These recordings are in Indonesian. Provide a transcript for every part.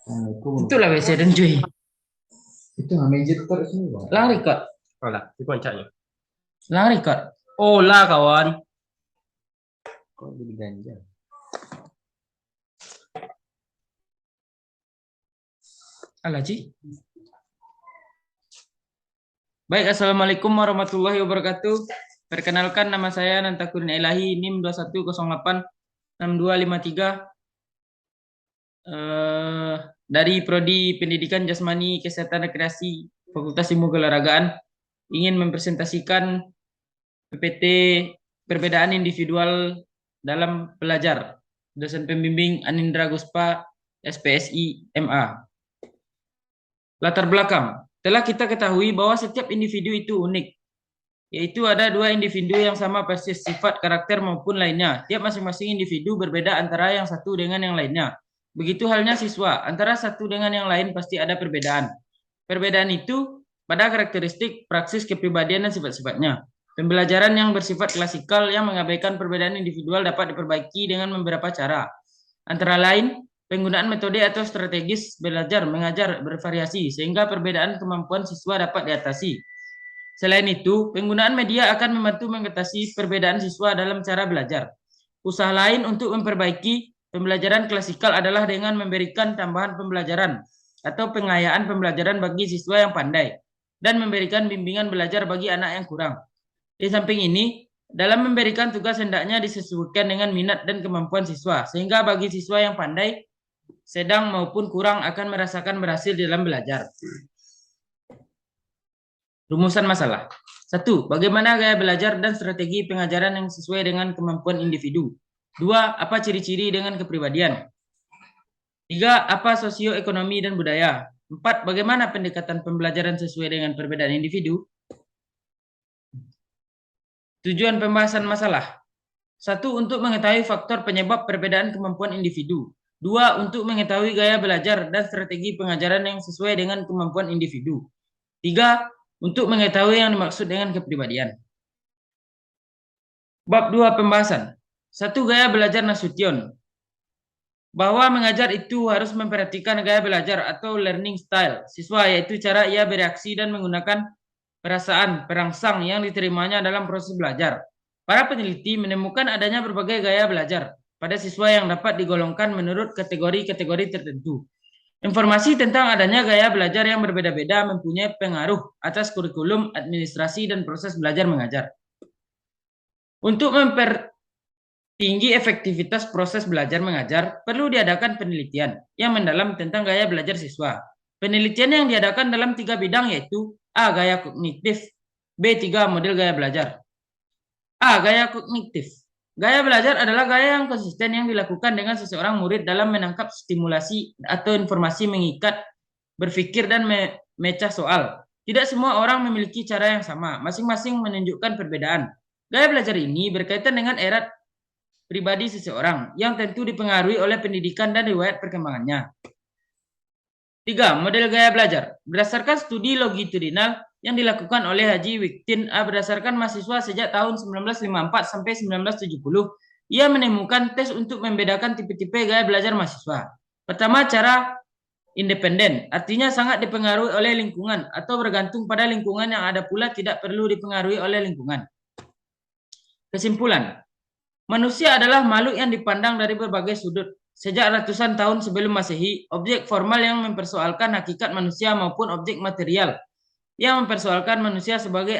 Itulah WC dan cuy. Itu nggak magic terus nih, Bang. Lang record. Olah, di koncaknya. Lang record. Olah kawan. Kok jadi ganja? Alah, Ci. Baik, assalamualaikum warahmatullahi wabarakatuh. Perkenalkan, nama saya Nantakurin Elahi, NIM 21086253. Dari Prodi Pendidikan Jasmani Kesehatan Rekreasi Fakultas Ilmu Keolahragaan ingin mempresentasikan PPT perbedaan individual dalam belajar. Dosen pembimbing Anindra Guspa, SPSI MA. Latar belakang. Telah kita ketahui bahwa setiap individu itu unik, yaitu ada dua individu yang sama persis sifat, karakter maupun lainnya. Tiap masing-masing individu berbeda antara yang satu dengan yang lainnya. Begitu halnya siswa, antara satu dengan yang lain pasti ada perbedaan. Perbedaan itu pada karakteristik, praksis, kepribadian, dan sifat-sifatnya. Pembelajaran yang bersifat klasikal yang mengabaikan perbedaan individual dapat diperbaiki dengan beberapa cara. Antara lain, penggunaan metode atau strategis belajar mengajar bervariasi sehingga perbedaan kemampuan siswa dapat diatasi. Selain itu, penggunaan media akan membantu mengatasi perbedaan siswa dalam cara belajar. Usaha lain untuk memperbaiki pembelajaran klasikal adalah dengan memberikan tambahan pembelajaran atau pengayaan pembelajaran bagi siswa yang pandai dan memberikan bimbingan belajar bagi anak yang kurang. Di samping ini, dalam memberikan tugas hendaknya disesuaikan dengan minat dan kemampuan siswa, sehingga bagi siswa yang pandai, sedang maupun kurang akan merasakan berhasil dalam belajar. Rumusan masalah. 1. Bagaimana gaya belajar dan strategi pengajaran yang sesuai dengan kemampuan individu. 2. Apa ciri-ciri dengan kepribadian. 3. Apa sosioekonomi dan budaya. 4. Bagaimana pendekatan pembelajaran sesuai dengan perbedaan individu. Tujuan pembahasan masalah. 1. Untuk mengetahui faktor penyebab perbedaan kemampuan individu. 2. Untuk mengetahui gaya belajar dan strategi pengajaran yang sesuai dengan kemampuan individu. 3. Untuk mengetahui yang dimaksud dengan kepribadian. Bab 2 pembahasan. 1. Gaya belajar Nasution. Bahwa mengajar itu harus memperhatikan gaya belajar atau learning style siswa, yaitu cara ia bereaksi dan menggunakan perasaan perangsang yang diterimanya dalam proses belajar. Para peneliti menemukan adanya berbagai gaya belajar pada siswa yang dapat digolongkan menurut kategori-kategori tertentu. Informasi tentang adanya gaya belajar yang berbeda-beda mempunyai pengaruh atas kurikulum, administrasi, dan proses belajar mengajar. Untuk mempertinggi efektivitas proses belajar mengajar, perlu diadakan penelitian yang mendalam tentang gaya belajar siswa. Penelitian yang diadakan dalam 3 bidang yaitu A. Gaya kognitif, B. 3 model gaya belajar. A. Gaya kognitif. Gaya belajar adalah gaya yang konsisten yang dilakukan dengan seseorang murid dalam menangkap stimulasi atau informasi, mengikat, berpikir, dan memecah soal. Tidak semua orang memiliki cara yang sama, masing-masing menunjukkan perbedaan. Gaya belajar ini berkaitan dengan erat pribadi seseorang yang tentu dipengaruhi oleh pendidikan dan riwayat perkembangannya. 3. Model gaya belajar. Berdasarkan studi longitudinal yang dilakukan oleh Haji Wiktin berdasarkan mahasiswa sejak tahun 1954 sampai 1970, ia menemukan tes untuk membedakan tipe-tipe gaya belajar mahasiswa. Pertama, cara independen, artinya sangat dipengaruhi oleh lingkungan atau bergantung pada lingkungan yang ada pula tidak perlu dipengaruhi oleh lingkungan. Kesimpulan, manusia adalah makhluk yang dipandang dari berbagai sudut. Sejak ratusan tahun sebelum Masehi, objek formal yang mempersoalkan hakikat manusia maupun objek material yang mempersoalkan manusia sebagai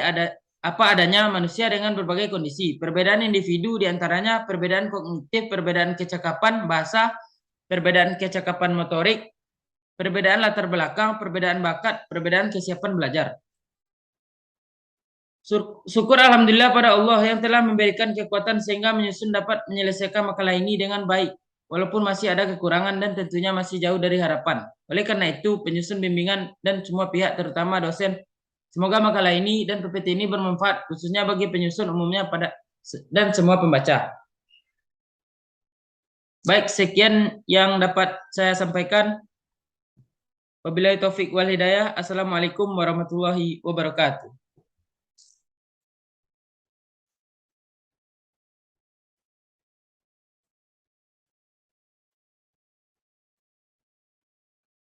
apa adanya manusia dengan berbagai kondisi. Perbedaan individu diantaranya perbedaan kognitif, perbedaan kecakapan bahasa, perbedaan kecakapan motorik, perbedaan latar belakang, perbedaan bakat, perbedaan kesiapan belajar. Syukur alhamdulillah pada Allah yang telah memberikan kekuatan sehingga menyusun dapat menyelesaikan makalah ini dengan baik. Walaupun masih ada kekurangan dan tentunya masih jauh dari harapan. Oleh karena itu, penyusun bimbingan dan semua pihak terutama dosen, semoga makalah ini dan PPT ini bermanfaat khususnya bagi penyusun umumnya dan semua pembaca. Baik, sekian yang dapat saya sampaikan. Wabillahi taufik wal hidayah. Assalamualaikum warahmatullahi wabarakatuh.